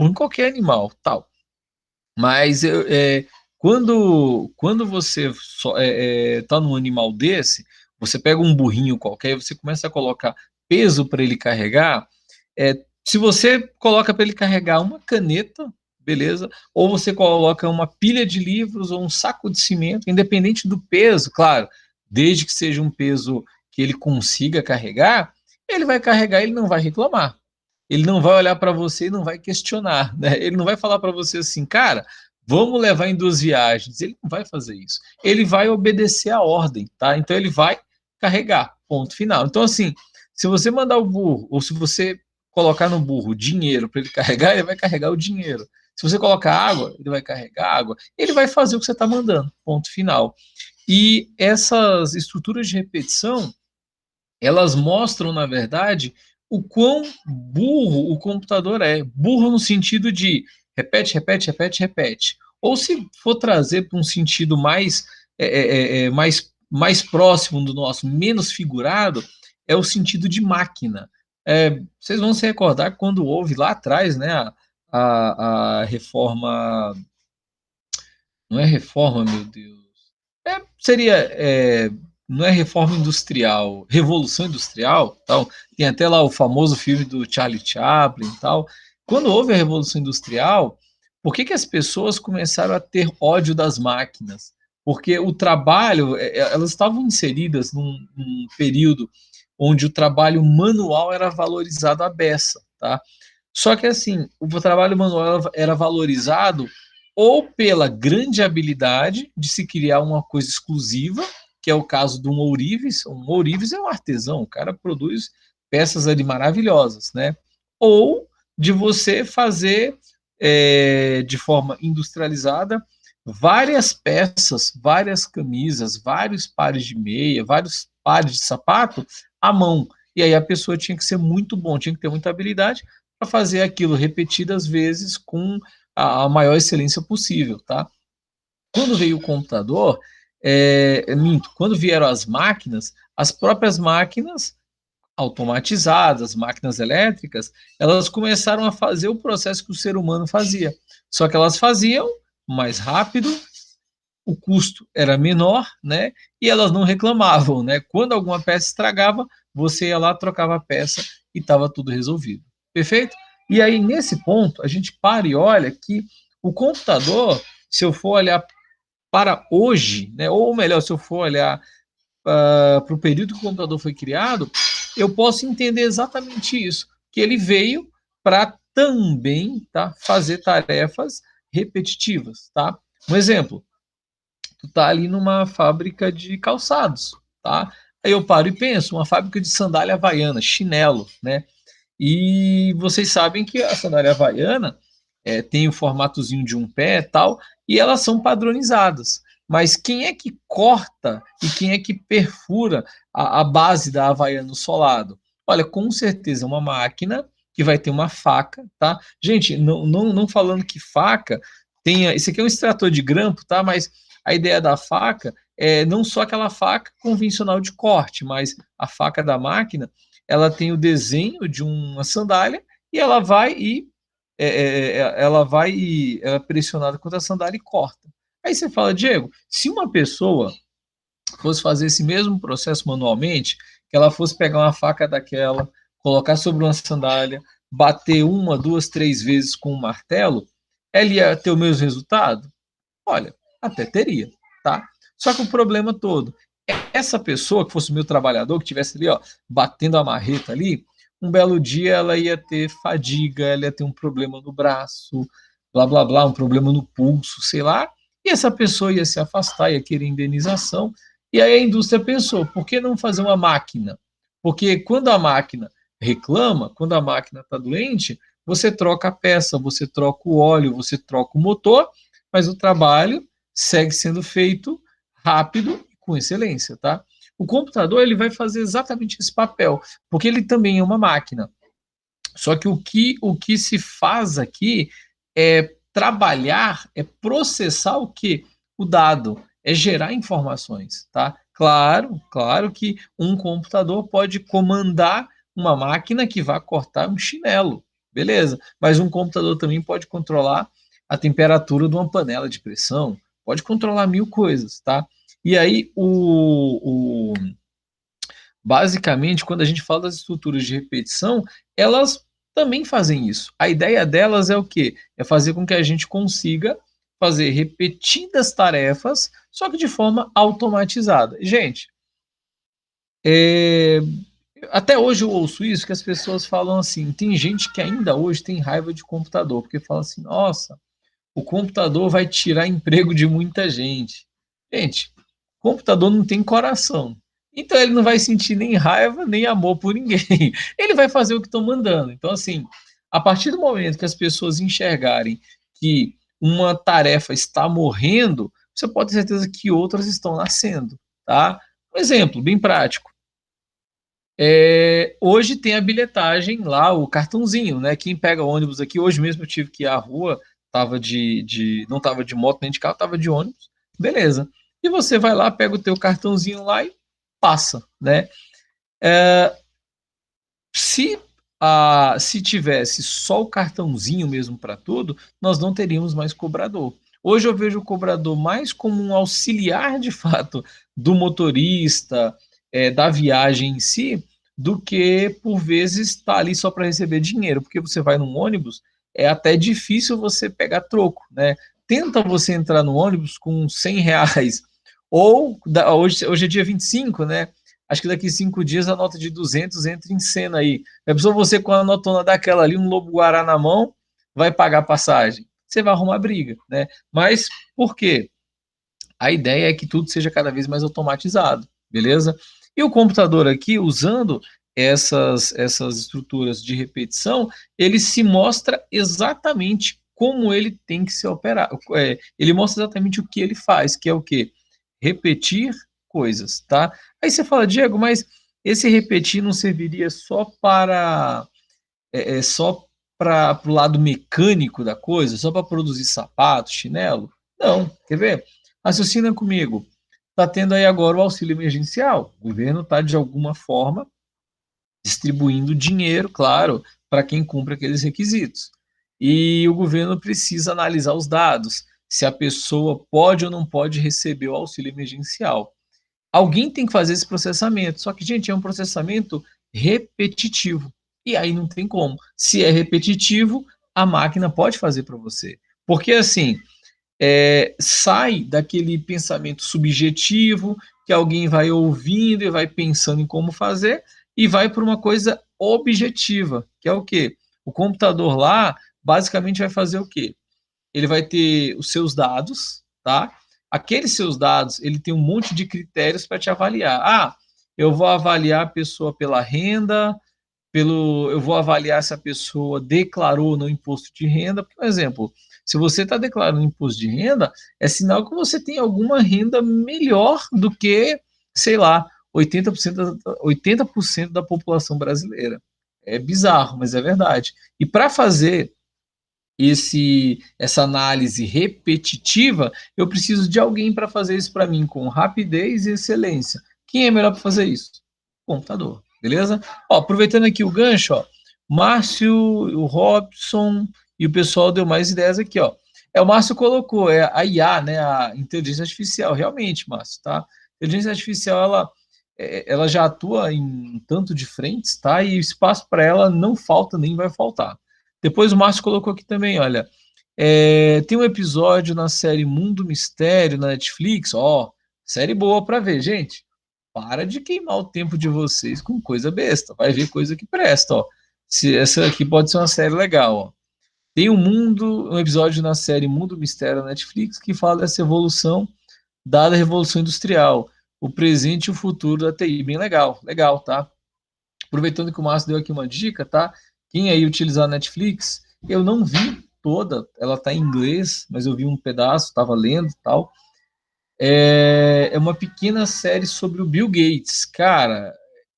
ou em qualquer animal, tal. Mas quando você tá num animal desse, você pega um burrinho qualquer e você começa a colocar peso para ele carregar, se você coloca para ele carregar uma caneta, beleza, ou você coloca uma pilha de livros ou um saco de cimento, independente do peso, claro, desde que seja um peso que ele consiga carregar, ele vai carregar, ele não vai reclamar. Ele não vai olhar para você e não vai questionar, né? Ele não vai falar para você assim, cara, vamos levar em 2 viagens. Ele não vai fazer isso. Ele vai obedecer a ordem, tá? Então ele vai carregar, ponto final. Então, assim, se você mandar o burro, ou se você colocar no burro dinheiro para ele carregar, ele vai carregar o dinheiro. Se você colocar água, ele vai carregar água. Ele vai fazer o que você está mandando, ponto final. E essas estruturas de repetição, elas mostram, na verdade, o quão burro o computador é. Burro no sentido de repete, repete, repete, repete. Ou se for trazer para um sentido mais próximo do nosso, menos figurado, é o sentido de máquina. Vocês vão se recordar quando houve lá atrás, né, a reforma. Não é reforma, meu Deus. Seria. Não é reforma industrial, revolução industrial, tal. Tem até lá o famoso filme do Charlie Chaplin e tal. Quando houve a revolução industrial, por que as pessoas começaram a ter ódio das máquinas? Porque o trabalho, elas estavam inseridas num período onde o trabalho manual era valorizado à beça, tá? Só que assim, o trabalho manual era valorizado ou pela grande habilidade de se criar uma coisa exclusiva, que é o caso de um ourives. Um ourives é um artesão, o cara produz peças ali maravilhosas, né? Ou de você fazer de forma industrializada várias peças, várias camisas, vários pares de meia, vários pares de sapato à mão. E aí a pessoa tinha que ser muito bom, tinha que ter muita habilidade para fazer aquilo repetidas vezes com a maior excelência possível, tá? Quando veio o computador, minto, quando vieram as máquinas, as próprias máquinas automatizadas, máquinas elétricas, elas começaram a fazer o processo que o ser humano fazia. Só que elas faziam mais rápido, o custo era menor, né? E elas não reclamavam, né? Quando alguma peça estragava, você ia lá, trocava a peça e estava tudo resolvido. Perfeito? E aí, nesse ponto, a gente para e olha que o computador, se eu for olhar para hoje, né? Ou melhor, se eu for olhar para o período que o computador foi criado, eu posso entender exatamente isso, que ele veio para também, tá, fazer tarefas repetitivas, tá? Um exemplo, tu tá ali numa fábrica de calçados, tá? Aí eu paro e penso, uma fábrica de sandália havaiana, chinelo, né? E vocês sabem que a sandália havaiana tem o formatozinho de um pé e tal, e elas são padronizadas. Mas quem é que corta e quem é que perfura a base da havaiana solado? Olha, com certeza uma máquina que vai ter uma faca, tá? Gente, não falando que faca tenha. Isso aqui é um extrator de grampo, tá? Mas a ideia da faca é não só aquela faca convencional de corte, mas a faca da máquina, ela tem o desenho de uma sandália e ela vai pressionada contra a sandália e corta. Aí você fala, Diego, se uma pessoa fosse fazer esse mesmo processo manualmente, que ela fosse pegar uma faca daquela, colocar sobre uma sandália, bater uma, duas, três vezes com um martelo, ela ia ter o mesmo resultado? Olha, até teria, tá? Só que o problema todo, essa pessoa que fosse o meu trabalhador, que estivesse ali, ó, batendo a marreta ali, um belo dia ela ia ter fadiga, ela ia ter um problema no braço, blá blá blá, um problema no pulso, sei lá, e essa pessoa ia se afastar, ia querer indenização, e aí a indústria pensou, por que não fazer uma máquina? Porque quando a máquina reclama, quando a máquina está doente, você troca a peça, você troca o óleo, você troca o motor, mas o trabalho segue sendo feito rápido e com excelência, tá? O computador ele vai fazer exatamente esse papel, porque ele também é uma máquina. Só que o que se faz aqui é trabalhar, é processar o que? O dado, é gerar informações, tá? Claro, claro que um computador pode comandar uma máquina que vai cortar um chinelo, beleza. Mas um computador também pode controlar a temperatura de uma panela de pressão, pode controlar mil coisas, tá? E aí, basicamente, quando a gente fala das estruturas de repetição, elas também fazem isso. A ideia delas é o quê? É fazer com que a gente consiga fazer repetidas tarefas, só que de forma automatizada. Gente, é, até hoje eu ouço isso, que as pessoas falam assim, tem gente que ainda hoje tem raiva de computador, porque fala assim, nossa, o computador vai tirar emprego de muita gente. Gente, o computador não tem coração. Então ele não vai sentir nem raiva, nem amor por ninguém. Ele vai fazer o que estão mandando. Então, assim, a partir do momento que as pessoas enxergarem que uma tarefa está morrendo, você pode ter certeza que outras estão nascendo, tá? Um exemplo bem prático. Hoje tem a bilhetagem lá, o cartãozinho, né? Quem pega ônibus aqui, hoje mesmo eu tive que ir à rua, não estava de moto nem de carro, estava de ônibus, beleza. E você vai lá, pega o teu cartãozinho lá e passa, né? Se, se tivesse só o cartãozinho mesmo para tudo, nós não teríamos mais cobrador. Hoje eu vejo o cobrador mais como um auxiliar de fato do motorista, da viagem em si, do que por vezes estar ali só para receber dinheiro, porque você vai num ônibus, é até difícil você pegar troco, né? Tenta você entrar no ônibus com R$ 100, ou hoje é dia 25, né? Acho que daqui 5 dias a nota de 200 entra em cena aí. É pessoa você com a notona daquela ali, um lobo-guará na mão, vai pagar passagem. Você vai arrumar briga, né? Mas por quê? A ideia é que tudo seja cada vez mais automatizado, beleza? E o computador aqui, usando essas estruturas de repetição, ele se mostra exatamente como ele tem que ser operado. Ele mostra exatamente o que ele faz, que é o quê? Repetir coisas, tá? Aí você fala, Diego, mas esse repetir não serviria só para o lado mecânico da coisa, só para produzir sapato, chinelo? Não, quer ver? Raciocina comigo. Está tendo aí agora o auxílio emergencial. O governo está, de alguma forma, distribuindo dinheiro, claro, para quem cumpre aqueles requisitos. E o governo precisa analisar os dados, se a pessoa pode ou não pode receber o auxílio emergencial. Alguém tem que fazer esse processamento, só que, gente, é um processamento repetitivo. E aí não tem como. Se é repetitivo, a máquina pode fazer para você. Porque, assim, sai daquele pensamento subjetivo que alguém vai ouvindo e vai pensando em como fazer e vai para uma coisa objetiva, que é o quê? O computador lá basicamente vai fazer o quê? Ele vai ter os seus dados, tá? Aqueles seus dados, ele tem um monte de critérios para te avaliar. Ah, eu vou avaliar a pessoa pela renda, eu vou avaliar se a pessoa declarou no imposto de renda. Por exemplo, se você está declarando imposto de renda, é sinal que você tem alguma renda melhor do que, sei lá, 80% da população brasileira. É bizarro, mas é verdade. E para fazer essa análise repetitiva, eu preciso de alguém para fazer isso para mim com rapidez e excelência. Quem é melhor para fazer isso? Computador, beleza? Ó, aproveitando aqui o gancho, ó, Márcio, o Robson e o pessoal deu mais ideias aqui, ó. O Márcio colocou, a IA, né, a inteligência artificial, realmente, Márcio, tá? A inteligência artificial, ela já atua em um tanto de frentes, tá? E espaço para ela não falta nem vai faltar. Depois o Márcio colocou aqui também, olha, tem um episódio na série Mundo Mistério na Netflix, ó, série boa para ver, gente. Para de queimar o tempo de vocês com coisa besta, vai ver coisa que presta, ó. Essa aqui pode ser uma série legal, ó. Tem um episódio na série Mundo Mistério na Netflix que fala dessa evolução dada a Revolução Industrial, o presente e o futuro da TI, bem legal, legal, tá? Aproveitando que o Márcio deu aqui uma dica, tá? Quem aí utilizar a Netflix, eu não vi toda, ela tá em inglês, mas eu vi um pedaço, estava lendo e tal. É uma pequena série sobre o Bill Gates. Cara,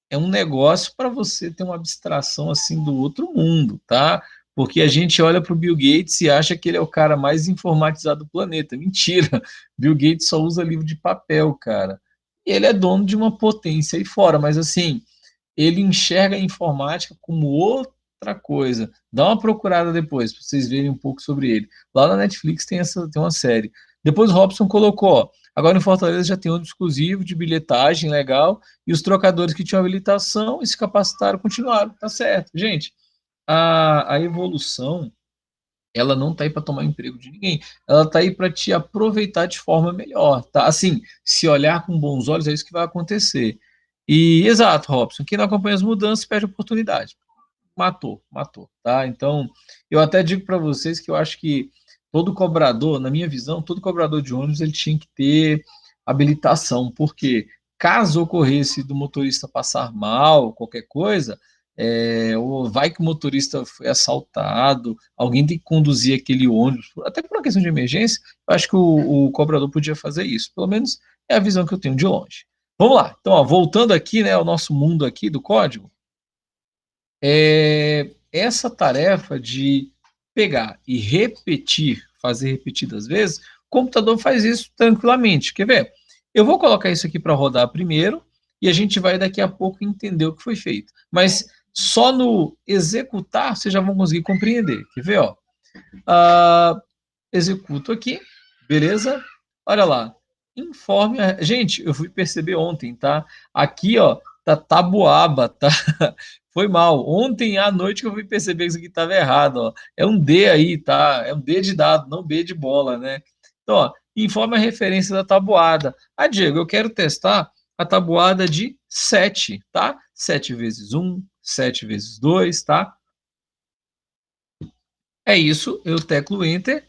é um negócio para você ter uma abstração assim do outro mundo, tá? Porque a gente olha para o Bill Gates e acha que ele é o cara mais informatizado do planeta. Mentira. Bill Gates só usa livro de papel, cara. E ele é dono de uma potência aí fora, mas assim, ele enxerga a informática como outra outra coisa. Dá uma procurada depois, para vocês verem um pouco sobre ele. Lá na Netflix tem uma série. Depois o Robson colocou, ó, agora em Fortaleza já tem ônibus exclusivo de bilhetagem legal, e os trocadores que tinham habilitação e se capacitaram continuaram. Tá certo. Gente, a evolução, ela não está aí para tomar emprego de ninguém. Ela está aí para te aproveitar de forma melhor, tá? Assim, se olhar com bons olhos, é isso que vai acontecer. E, exato, Robson, quem não acompanha as mudanças perde oportunidade. Matou, matou, tá? Então, eu até digo para vocês que eu acho que todo cobrador, na minha visão, todo cobrador de ônibus, ele tinha que ter habilitação, porque caso ocorresse do motorista passar mal, qualquer coisa, ou vai que o motorista foi assaltado, alguém tem que conduzir aquele ônibus, até por uma questão de emergência, eu acho que o cobrador podia fazer isso. Pelo menos é a visão que eu tenho de longe. Vamos lá. Então, ó, voltando aqui, né, ao nosso mundo aqui do código, essa tarefa de pegar e repetir, fazer repetidas vezes, o computador faz isso tranquilamente. Quer ver? Eu vou colocar isso aqui para rodar primeiro e a gente vai daqui a pouco entender o que foi feito. Mas só no executar vocês já vão conseguir compreender. Quer ver? Ó? Executo aqui, beleza? Olha lá. Informe. Gente, eu fui perceber ontem, tá? Aqui, ó, tá tabuaba, tá? Foi mal. Ontem à noite que eu fui perceber que isso aqui estava errado, ó. É um D aí, tá? É um D de dado, não B de bola, né? Então, ó, informe a referência da tabuada. Ah, Diego, eu quero testar a tabuada de 7, tá? 7 vezes 1, 7 vezes 2, tá? É isso, eu teclo Enter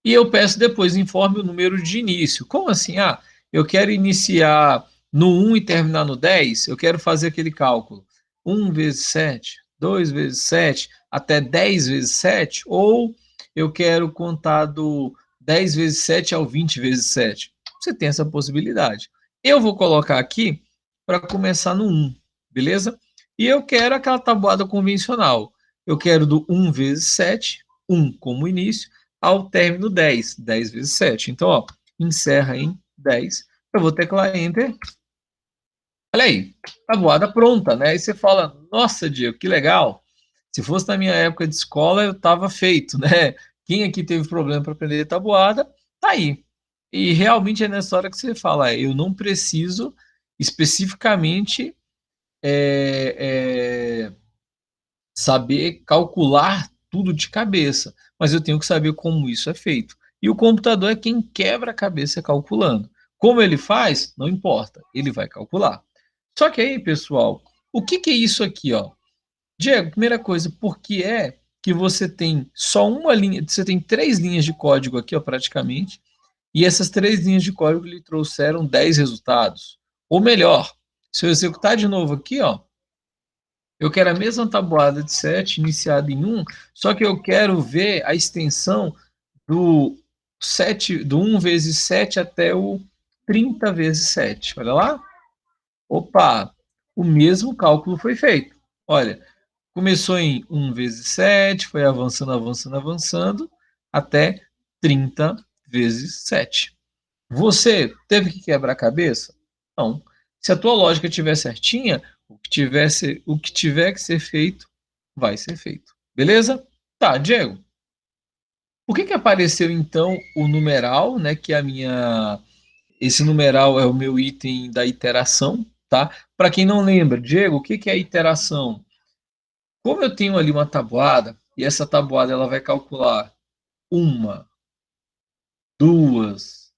e eu peço depois, informe o número de início. Como assim? Ah, eu quero iniciar no 1 e terminar no 10, eu quero fazer aquele cálculo. 1 vezes 7, 2 vezes 7, até 10 vezes 7, ou eu quero contar do 10 vezes 7 ao 20 vezes 7. Você tem essa possibilidade. Eu vou colocar aqui para começar no 1, beleza? E eu quero aquela tabuada convencional. Eu quero do 1 vezes 7, 1 como início, ao término 10, 10 vezes 7. Então, ó, encerra em 10. Eu vou teclar Enter. Olha aí, tabuada pronta, né? Aí você fala, nossa, Diego, que legal. Se fosse na minha época de escola, eu estava feito, né? Quem aqui teve problema para aprender tabuada, tá aí. E realmente é nessa hora que você fala, eu não preciso especificamente é, saber calcular tudo de cabeça, mas eu tenho que saber como isso é feito. E o computador é quem quebra a cabeça calculando. Como ele faz, não importa, ele vai calcular. Só que aí, pessoal, o que, que é isso aqui, ó? Diego, primeira coisa, por que é que você tem só uma linha, você tem 3 linhas de código aqui, ó, praticamente, e essas 3 linhas de código lhe trouxeram 10 resultados? Ou melhor, se eu executar de novo aqui, ó, eu quero a mesma tabuada de 7 iniciada em 1, só que eu quero ver a extensão do 7, do 1 vezes 7 até o 30 vezes 7. Olha lá. Opa, o mesmo cálculo foi feito. Olha, começou em 1 vezes 7, foi avançando, avançando, avançando, até 30 vezes 7. Você teve que quebrar a cabeça? Não. Se a tua lógica estiver certinha, o que tiver que ser feito, vai ser feito. Beleza? Tá, Diego. Por que que apareceu então o numeral, né, que é a minha esse numeral é o meu item da iteração, tá? Para quem não lembra, Diego, o que que é iteração? Como eu tenho ali uma tabuada e essa tabuada ela vai calcular uma, duas,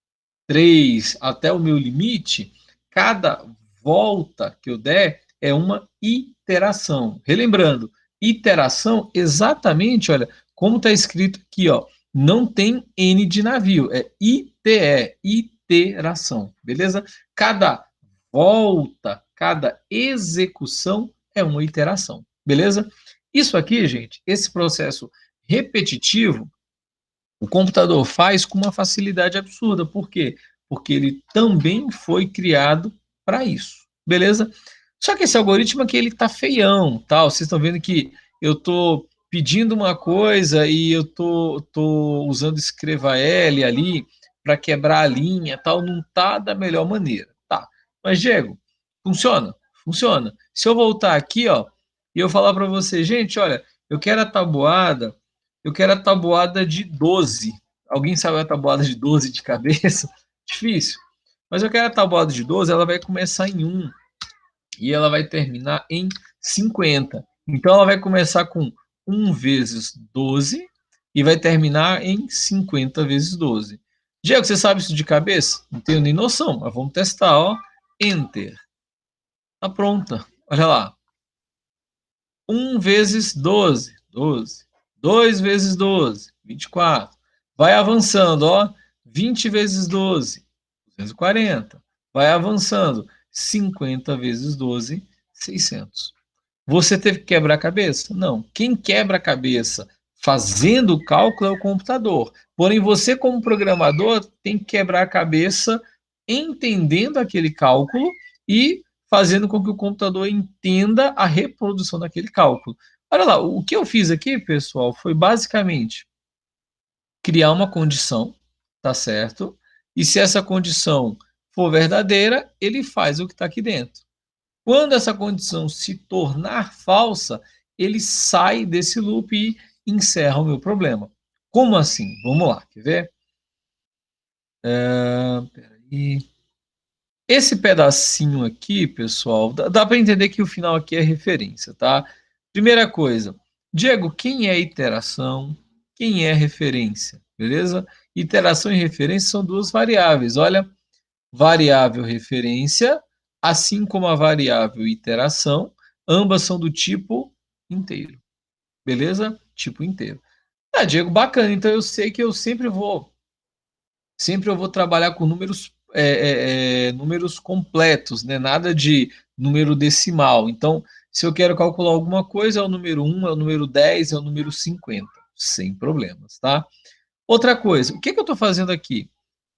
3 até o meu limite, cada volta que eu der é uma iteração. Relembrando, iteração exatamente, olha, como está escrito aqui, ó, não tem N de navio, é ITE, iteração, beleza? Cada volta, cada execução é uma iteração, beleza? Isso aqui, gente, esse processo repetitivo, o computador faz com uma facilidade absurda. Por quê? Porque ele também foi criado para isso. Beleza? Só que esse algoritmo aqui, ele tá feião, tal. Vocês estão vendo que eu tô pedindo uma coisa e eu tô usando escreva L ali para quebrar a linha, tal. Não tá da melhor maneira. Tá. Mas, Diego, funciona? Funciona. Se eu voltar aqui, ó, e eu falar para você, gente, olha, eu quero a tabuada de 12. Alguém sabe a tabuada de 12 de cabeça? Difícil. Mas eu quero a tabuada de 12, ela vai começar em 1 e ela vai terminar em 50. Então ela vai começar com 1 vezes 12 e vai terminar em 50 vezes 12. Diego, você sabe isso de cabeça? Não tenho nem noção, mas vamos testar, ó. Enter. Tá pronta. Olha lá. 1 vezes 12, 12. 2 vezes 12, 24. Vai avançando, ó. 20 vezes 12, 240. Vai avançando. 50 vezes 12, 600. Você teve que quebrar a cabeça? Não. Quem quebra a cabeça fazendo o cálculo é o computador. Porém, você, como programador, tem que quebrar a cabeça entendendo aquele cálculo e fazendo com que o computador entenda a reprodução daquele cálculo. Olha lá, o que eu fiz aqui, pessoal, foi basicamente criar uma condição, tá certo? E se essa condição for verdadeira, ele faz o que está aqui dentro. Quando essa condição se tornar falsa, ele sai desse loop e encerra o meu problema. Como assim? Vamos lá, quer ver? Peraí. Esse pedacinho aqui, pessoal, dá para entender que o final aqui é referência, tá? Primeira coisa, Diego, quem é iteração? Quem é referência? Beleza? Iteração e referência são duas variáveis. Olha, variável referência, assim como a variável iteração, ambas são do tipo inteiro. Beleza? Tipo inteiro. Ah, Diego, bacana. Então eu sei que eu sempre eu vou trabalhar com números números completos, né? Nada de número decimal. Então, se eu quero calcular alguma coisa, é o número 1, é o número 10, é o número 50, sem problemas, tá? Outra coisa, o que eu estou fazendo aqui?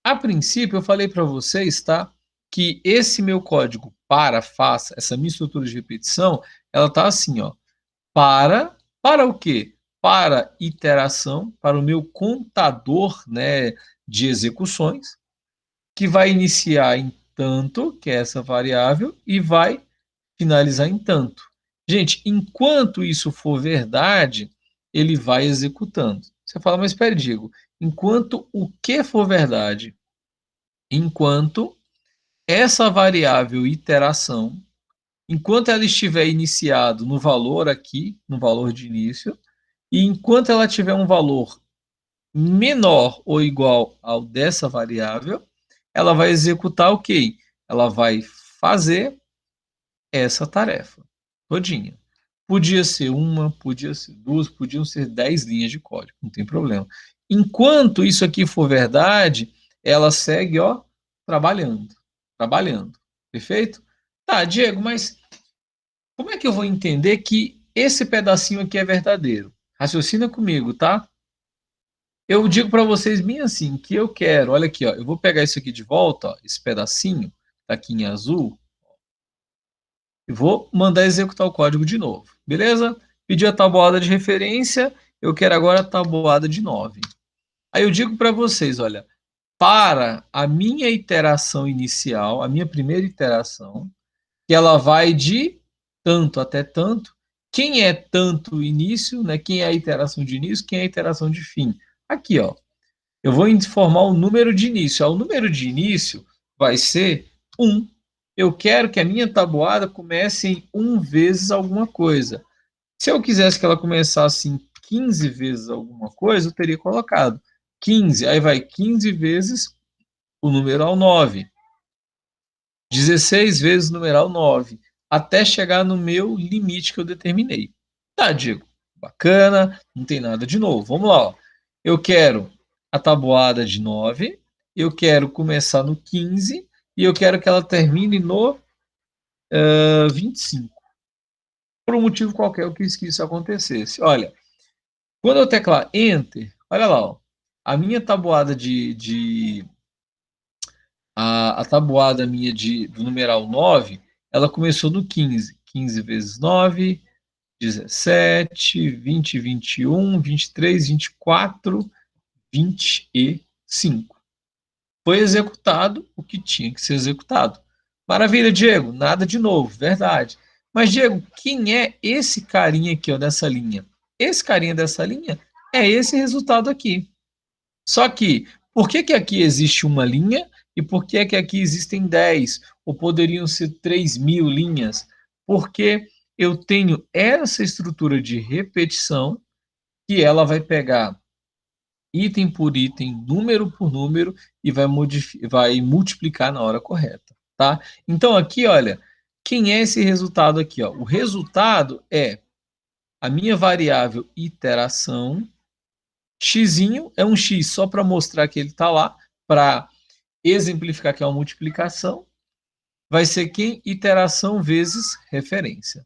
A princípio, eu falei para vocês, tá? Que esse meu código para, faça, essa minha estrutura de repetição, ela tá assim, ó. Para o quê? Para iteração, para o meu contador, né, de execuções, que vai iniciar em tanto, que é essa variável, e vai finalizar em tanto. Gente, enquanto isso for verdade, ele vai executando. Você fala, mas espere, Diego, enquanto o que for verdade? Enquanto essa variável iteração, enquanto ela estiver iniciado no valor aqui, no valor de início, e enquanto ela tiver um valor menor ou igual ao dessa variável, ela vai executar o quê? Ela vai fazer essa tarefa todinha. Podia ser uma, podia ser duas, podiam ser 10 linhas de código, não tem problema. Enquanto isso aqui for verdade, ela segue, ó, trabalhando, trabalhando. Perfeito? Tá, Diego, mas como é que eu vou entender que esse pedacinho aqui é verdadeiro? Raciocina comigo, tá? Eu digo para vocês bem assim, que eu quero, olha aqui, ó, eu vou pegar isso aqui de volta, ó, esse pedacinho, tá aqui em azul, e vou mandar executar o código de novo, beleza? Pedi a tabuada de referência, eu quero agora a tabuada de 9. Aí eu digo para vocês, olha, para a minha iteração inicial, a minha primeira iteração, que ela vai de tanto até tanto, quem é tanto início, né? Quem é a iteração de início, quem é a iteração de fim. Aqui, ó, eu vou informar o número de início. O número de início vai ser 1. Eu quero que a minha tabuada comece em 1 vezes alguma coisa. Se eu quisesse que ela começasse em 15 vezes alguma coisa, eu teria colocado 15. Aí vai 15 vezes o numeral 9. 16 vezes o numeral 9. Até chegar no meu limite que eu determinei. Tá, Diego? Bacana, não tem nada de novo. Vamos lá, ó. Eu quero a tabuada de 9, eu quero começar no 15 e eu quero que ela termine no 25. Por um motivo qualquer eu quis que isso acontecesse. Olha, quando eu teclar Enter, olha lá, ó, a minha tabuada a tabuada minha do numeral 9, ela começou no 15. 15 vezes 9, 17, 20, 21, 23, 24, 25. Foi executado o que tinha que ser executado. Maravilha, Diego, nada de novo, verdade. Mas, Diego, quem é esse carinha aqui, ó, dessa linha? Esse carinha dessa linha é esse resultado aqui. Só que, por que que aqui existe uma linha e por que que aqui existem 10? Ou poderiam ser 3.000 linhas? Porque eu tenho essa estrutura de repetição que ela vai pegar item por item, número por número e vai multiplicar na hora correta, tá? Então aqui, olha, quem é esse resultado aqui, ó? O resultado é a minha variável iteração, x é um x só para mostrar que ele está lá, para exemplificar que é uma multiplicação, vai ser quem? Iteração vezes referência.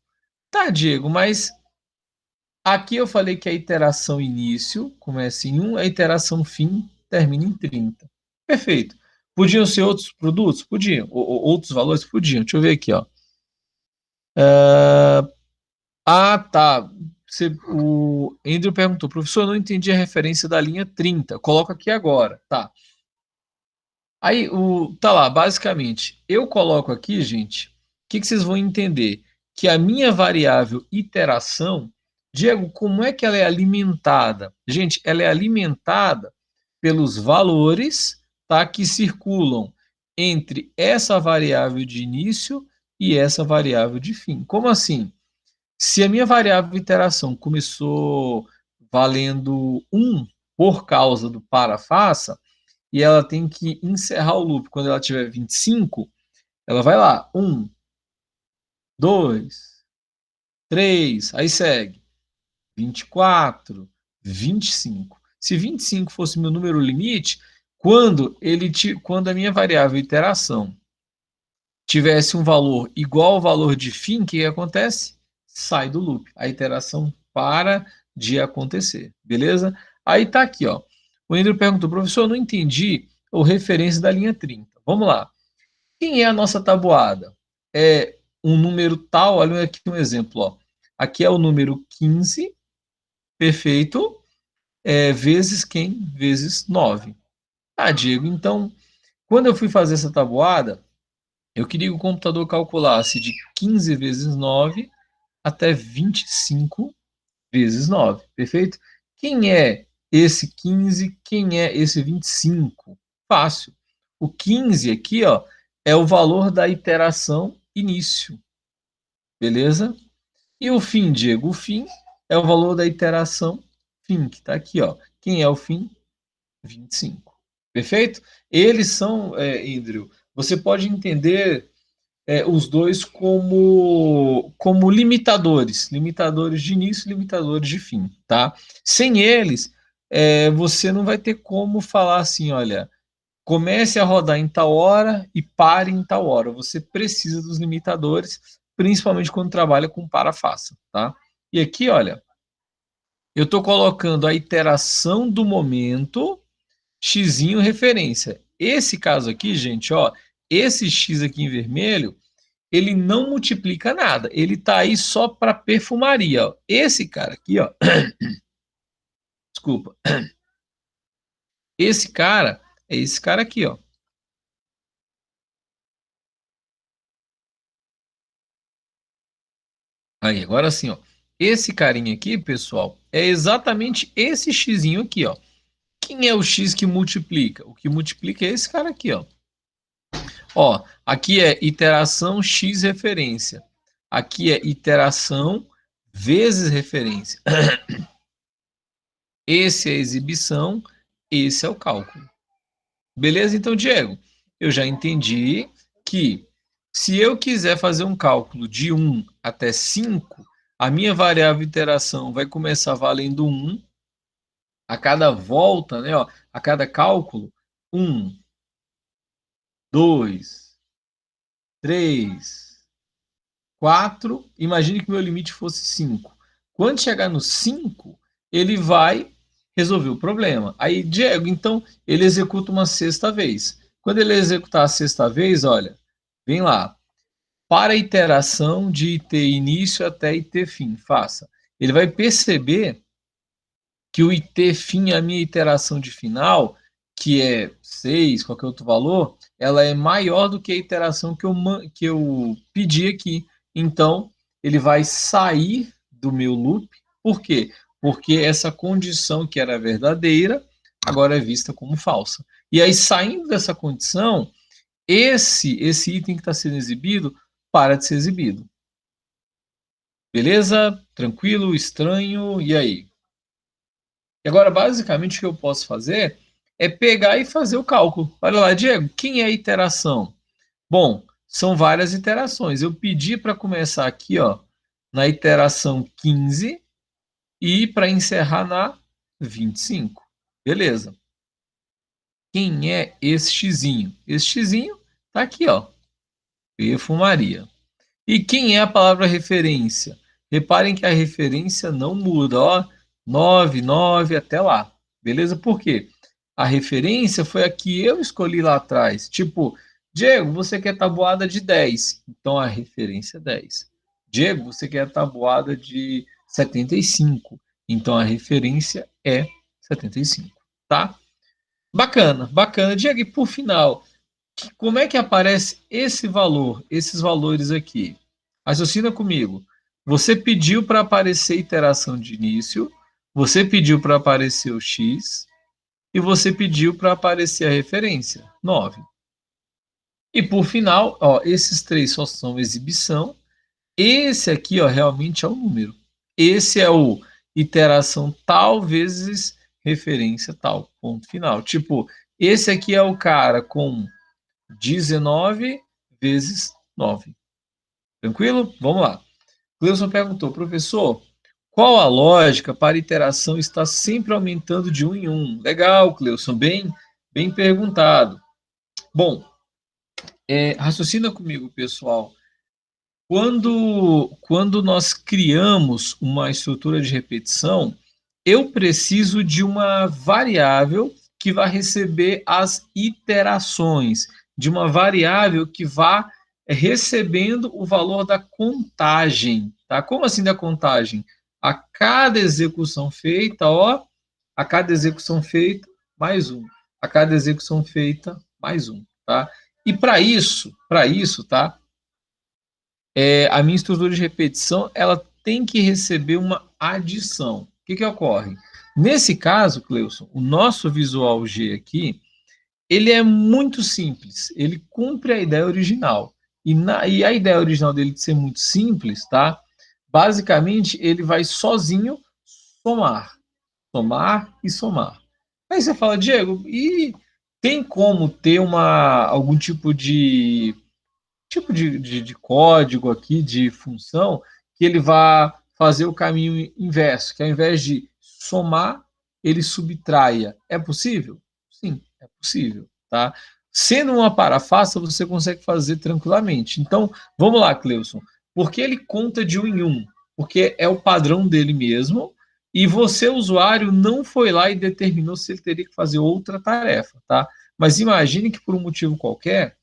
Tá, Diego, mas aqui eu falei que a iteração início começa em 1, a iteração fim termina em 30. Perfeito. Podiam ser outros produtos? Podiam. Outros valores? Podiam. Deixa eu ver aqui, ó. Tá. O Andrew perguntou, professor, eu não entendi a referência da linha 30. Coloca aqui agora. Tá. Aí, tá lá, basicamente, eu coloco aqui, gente, o que vocês vão entender? Que a minha variável iteração, Diego, como é que ela é alimentada? Gente, ela é alimentada pelos valores, tá, que circulam entre essa variável de início e essa variável de fim. Como assim? Se a minha variável iteração começou valendo 1 por causa do para-faça, e ela tem que encerrar o loop quando ela tiver 25, ela vai lá, 1, 2, 3, aí segue, 24, 25. Se 25 fosse meu número limite, quando a minha variável iteração tivesse um valor igual ao valor de fim, o que acontece? Sai do loop. A iteração para de acontecer, beleza? Aí tá aqui, ó. O Andrew perguntou, professor, eu não entendi a referência da linha 30. Vamos lá. Quem é a nossa tabuada? É um número tal, olha aqui um exemplo, ó. Aqui é o número 15, perfeito, vezes quem? Vezes 9. Ah, Diego, então, quando eu fui fazer essa tabuada, eu queria que o computador calculasse de 15 vezes 9 até 25 vezes 9, perfeito? Quem é esse 15? Quem é esse 25? Fácil. O 15 aqui, ó, é o valor da iteração início, beleza? E o fim, Diego? O fim é o valor da iteração fim, que está aqui, ó. Quem é o fim? 25. Perfeito? Eles são, Andrew, você pode entender os dois como limitadores de início e limitadores de fim, tá? Sem eles, você não vai ter como falar assim, olha, comece a rodar em tal hora e pare em tal hora. Você precisa dos limitadores, principalmente quando trabalha com para-faça, tá? E aqui, olha, eu estou colocando a iteração do momento, x referência. Esse caso aqui, gente, ó, esse x aqui em vermelho, ele não multiplica nada. Ele está aí só para perfumaria. Ó. Esse cara aqui, ó, desculpa, esse cara é esse cara aqui, ó. Aí, agora sim, ó. Esse carinha aqui, pessoal, é exatamente esse x aqui, ó. Quem é o x que multiplica? O que multiplica é esse cara aqui, ó. Ó, aqui é iteração x referência. Aqui é iteração vezes referência. Esse é a exibição, esse é o cálculo. Beleza? Então, Diego, eu já entendi que se eu quiser fazer um cálculo de 1 até 5, a minha variável iteração vai começar valendo 1. A cada volta, né, ó, a cada cálculo, 1, 2, 3, 4. Imagine que meu limite fosse 5. Quando chegar no 5, ele vai resolver o problema. Aí, Diego, então, ele executa uma sexta vez. Quando ele executar a sexta vez, olha, vem lá. Para a iteração de IT início até IT fim, faça. Ele vai perceber que o IT fim, a minha iteração de final, que é 6, qualquer outro valor, ela é maior do que a iteração que eu pedi aqui. Então, ele vai sair do meu loop. Por quê? Porque essa condição que era verdadeira, agora é vista como falsa. E aí, saindo dessa condição, esse item que está sendo exibido para de ser exibido. Beleza? Tranquilo? Estranho? E aí? E agora, basicamente, o que eu posso fazer é pegar e fazer o cálculo. Olha lá, Diego, quem é a iteração? Bom, são várias iterações. Eu pedi para começar aqui, ó, na iteração 15 e para encerrar na 25. Beleza. Quem é esse xizinho? Esse xizinho tá aqui, ó, perfumaria. E quem é a palavra referência? Reparem que a referência não muda, ó, 9, 9 até lá. Beleza? Por quê? A referência foi a que eu escolhi lá atrás. Tipo, Diego, você quer tabuada de 10. Então a referência é 10. Diego, você quer tabuada de 75. Então a referência é 75, tá? Bacana, bacana. Diego, e por final, como é que aparece esse valor, esses valores aqui? Raciocina comigo. Você pediu para aparecer a iteração de início, você pediu para aparecer o x e você pediu para aparecer a referência, 9. E por final, ó, esses três só são exibição. Esse aqui, ó, realmente é o número. Esse é o iteração tal vezes referência tal, ponto final. Tipo, esse aqui é o cara com 19 vezes 9. Tranquilo? Vamos lá. Cleuson perguntou, professor, qual a lógica para a iteração estar sempre aumentando de 1 em 1? Legal, Cleuson, bem perguntado. Bom, raciocina comigo, pessoal. Quando nós criamos uma estrutura de repetição, eu preciso de uma variável que vai receber as iterações, de uma variável que vá recebendo o valor da contagem. Tá? Como assim da contagem? A cada execução feita, ó, a cada execução feita, mais um. A cada execução feita, mais um. Tá? E para isso, tá? A minha estrutura de repetição ela tem que receber uma adição. O que ocorre? Nesse caso, Cleuson, o nosso visual G aqui, ele é muito simples, ele cumpre a ideia original. E a ideia original dele de ser muito simples, tá? Basicamente, ele vai sozinho somar, somar e somar. Aí você fala, Diego, e tem como ter algum tipo de código aqui, de função, que ele vá fazer o caminho inverso, que ao invés de somar, ele subtraia. É possível? Sim, é possível. Tá? Sendo uma parafácil, você consegue fazer tranquilamente. Então, vamos lá, Cleuson. Por que ele conta de 1 em 1? Porque é o padrão dele mesmo, e você, usuário, não foi lá e determinou se ele teria que fazer outra tarefa. Tá? Mas imagine que, por um motivo qualquer,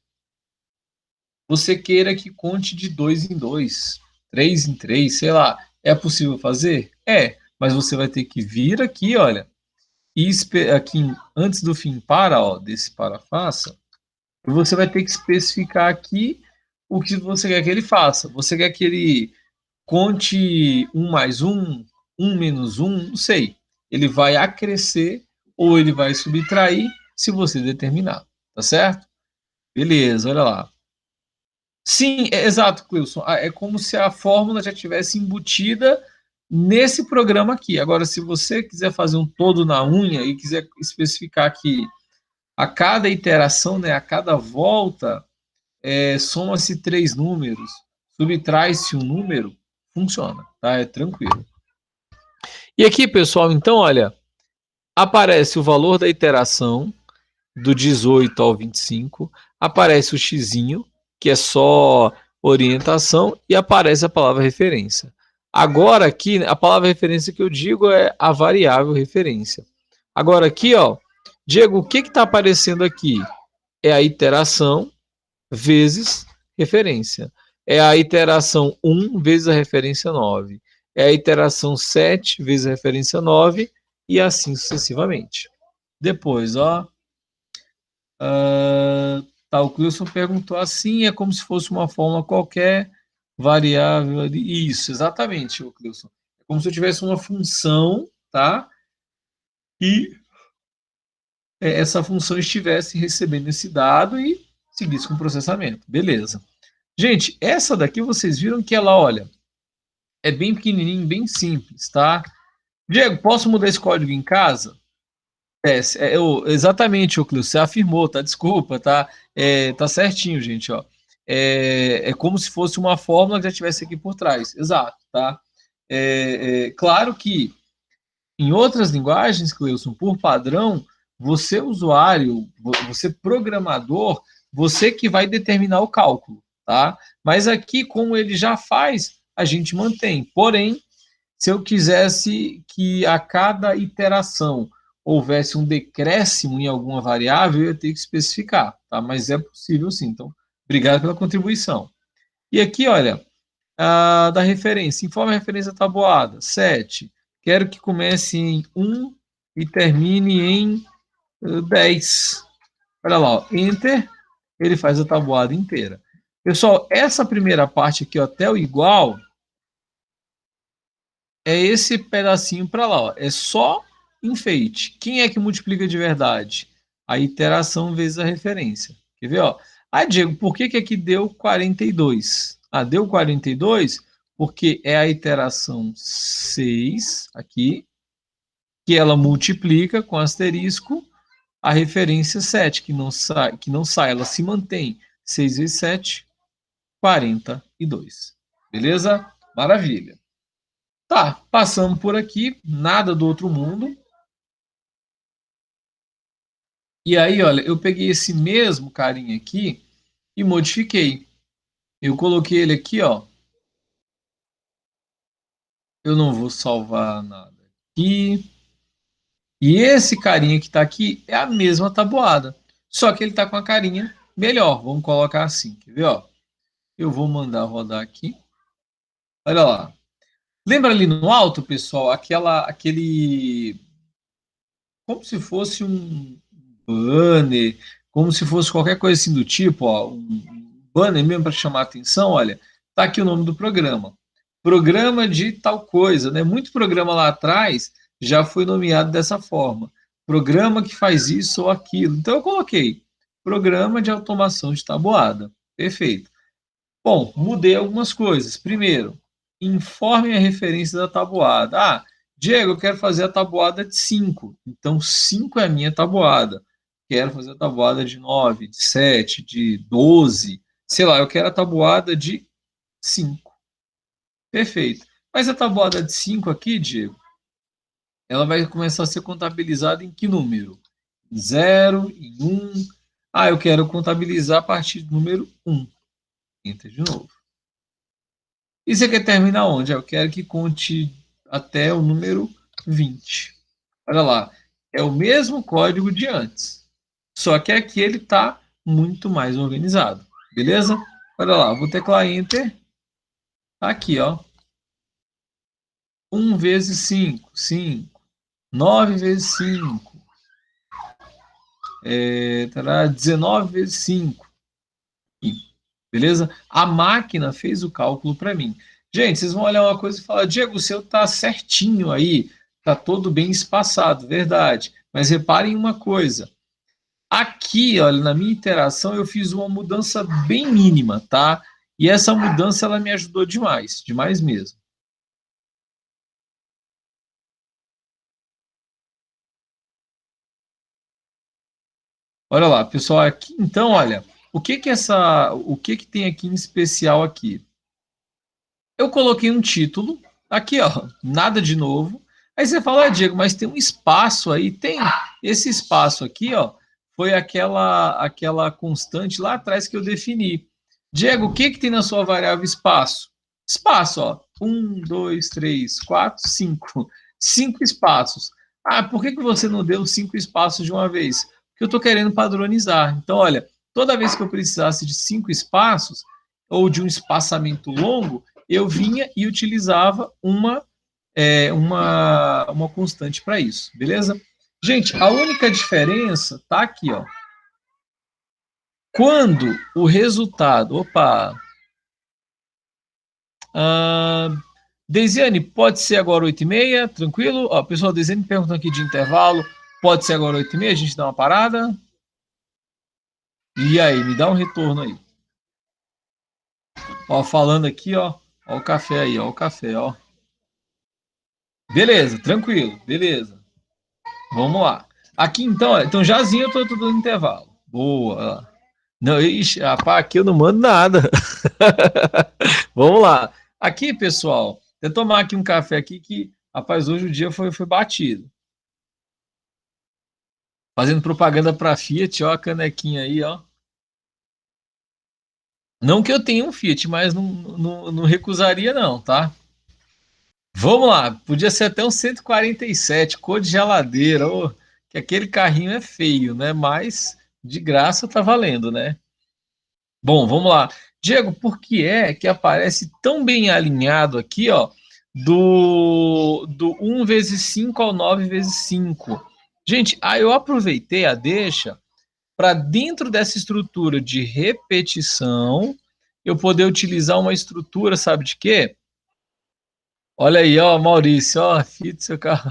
você queira que conte de 2 em 2, 3 em 3, sei lá. É possível fazer? É, mas você vai ter que vir aqui, olha, e aqui antes do fim para, ó, desse para faça, você vai ter que especificar aqui o que você quer que ele faça. Você quer que ele conte 1 mais 1, 1 menos 1, não sei. Ele vai acrescer ou ele vai subtrair se você determinar, tá certo? Beleza, olha lá. Sim, exato, Cleilson. É como se a fórmula já tivesse embutida nesse programa aqui. Agora, se você quiser fazer um todo na unha e quiser especificar que a cada iteração, né, a cada volta, soma-se 3 números, subtrai-se um número, funciona, tá? É tranquilo. E aqui, pessoal, então, olha, aparece o valor da iteração do 18 ao 25, aparece o xizinho, que é só orientação, e aparece a palavra referência. Agora aqui, a palavra referência que eu digo é a variável referência. Agora aqui, ó, Diego, o que está aparecendo aqui? É a iteração vezes referência. É a iteração 1 vezes a referência 9. É a iteração 7 vezes a referência 9 e assim sucessivamente. Depois, ó, o Clilson perguntou assim, é como se fosse uma forma qualquer, variável ali. Isso, exatamente, ô Cleilson. É como se eu tivesse uma função, tá? E essa função estivesse recebendo esse dado e seguisse com o processamento. Beleza. Gente, essa daqui vocês viram que ela, olha, é bem pequenininho, bem simples, tá? Diego, posso mudar esse código em casa? Exatamente, ô Cleo, você afirmou, tá? Desculpa, tá? Tá certinho, gente, ó. É como se fosse uma fórmula que já tivesse aqui por trás, exato, tá? Claro que em outras linguagens, Cleilson, por padrão, você usuário, você programador, você que vai determinar o cálculo, tá? Mas aqui, como ele já faz, a gente mantém. Porém, se eu quisesse que a cada iteração houvesse um decréscimo em alguma variável, eu ia ter que especificar, tá? Mas é possível sim. Então, obrigado pela contribuição. E aqui, olha, da referência, informe a referência tabuada. 7. Quero que comece em 1 e termine em 10. Olha lá, ó, Enter, ele faz a tabuada inteira. Pessoal, essa primeira parte aqui, ó, até o igual, é esse pedacinho para lá, ó. É só enfeite. Quem é que multiplica de verdade? A iteração vezes a referência. Quer ver? Ó? Ah, Diego, por que aqui deu 42? Ah, deu 42 porque é a iteração 6 aqui, que ela multiplica com asterisco a referência 7, que não sai, ela se mantém. 6 vezes 7, 42. Beleza? Maravilha. Tá, passamos por aqui, nada do outro mundo. E aí, olha, eu peguei esse mesmo carinha aqui e modifiquei. Eu coloquei ele aqui, ó. Eu não vou salvar nada aqui. E esse carinha que tá aqui é a mesma tabuada. Só que ele tá com a carinha melhor. Vamos colocar assim, quer ver, ó? Eu vou mandar rodar aqui. Olha lá. Lembra ali no alto, pessoal, aquele como se fosse um banner, como se fosse qualquer coisa assim do tipo, ó, um banner mesmo para chamar a atenção, olha, tá aqui o nome do programa. Programa de tal coisa, né? Muito programa lá atrás já foi nomeado dessa forma. Programa que faz isso ou aquilo. Então eu coloquei programa de automação de tabuada. Perfeito. Bom, mudei algumas coisas. Primeiro, informe a referência da tabuada. Ah, Diego, eu quero fazer a tabuada de 5. Então, 5 é a minha tabuada. Quero fazer a tabuada de 9, de 7, de 12. Sei lá, eu quero a tabuada de 5. Perfeito. Mas a tabuada de 5 aqui, Diego, ela vai começar a ser contabilizada em que número? Zero, em 1. Ah, eu quero contabilizar a partir do número 1. Entra de novo. E você quer terminar onde? Eu quero que conte até o número 20. Olha lá, é o mesmo código de antes, só que aqui ele está muito mais organizado, beleza? Olha lá, vou teclar Enter, tá aqui, ó. 1 vezes 5, 5. 9 vezes 5, 19 vezes 5. Beleza? A máquina fez o cálculo para mim. Gente, vocês vão olhar uma coisa e falar, Diego, o seu tá certinho aí, tá todo bem espaçado, verdade. Mas reparem uma coisa. Aqui, olha, na minha interação, eu fiz uma mudança bem mínima, tá? E essa mudança, ela me ajudou demais, demais mesmo. Olha lá, pessoal, aqui, então, olha, o que que tem aqui em especial aqui? Eu coloquei um título, aqui, ó, nada de novo. Aí você fala, Diego, mas tem um espaço aí. Tem. Esse espaço aqui, ó, foi aquela constante lá atrás que eu defini. Diego, o que que tem na sua variável espaço? Espaço, ó. 1, 2, 3, 4, 5. 5 espaços. Ah, por que que você não deu 5 espaços de uma vez? Porque eu estou querendo padronizar. Então, olha, toda vez que eu precisasse de 5 espaços ou de um espaçamento longo, eu vinha e utilizava uma constante para isso, beleza? Gente, a única diferença tá aqui, ó. Quando o resultado, opa, Ah, Deisiane, pode ser agora 8h30, tranquilo? Ó, pessoal, Deisiane perguntando aqui de intervalo, pode ser agora 8h30, a gente dá uma parada? E aí, me dá um retorno aí. Ó, falando aqui, ó o café aí, ó o café, ó. Beleza, tranquilo, beleza. Vamos lá. Aqui então, então jazinho eu tô dando intervalo. Boa. Não, ixi, rapaz, aqui eu não mando nada. Vamos lá. Aqui, pessoal, eu tomar aqui um café aqui que, rapaz, hoje o dia foi batido. Fazendo propaganda para Fiat, ó, a canequinha aí, ó. Não que eu tenha um Fiat, mas não recusaria não, tá? Vamos lá, podia ser até um 147, cor de geladeira, ô, que aquele carrinho é feio, né? Mas de graça tá valendo, né? Bom, vamos lá. Diego, por que é que aparece tão bem alinhado aqui, ó, do 1 vezes 5 ao 9 vezes 5? Gente, aí eu aproveitei a deixa para dentro dessa estrutura de repetição, eu poder utilizar uma estrutura, sabe de quê? Olha aí, ó, Maurício, ó, fita seu carro.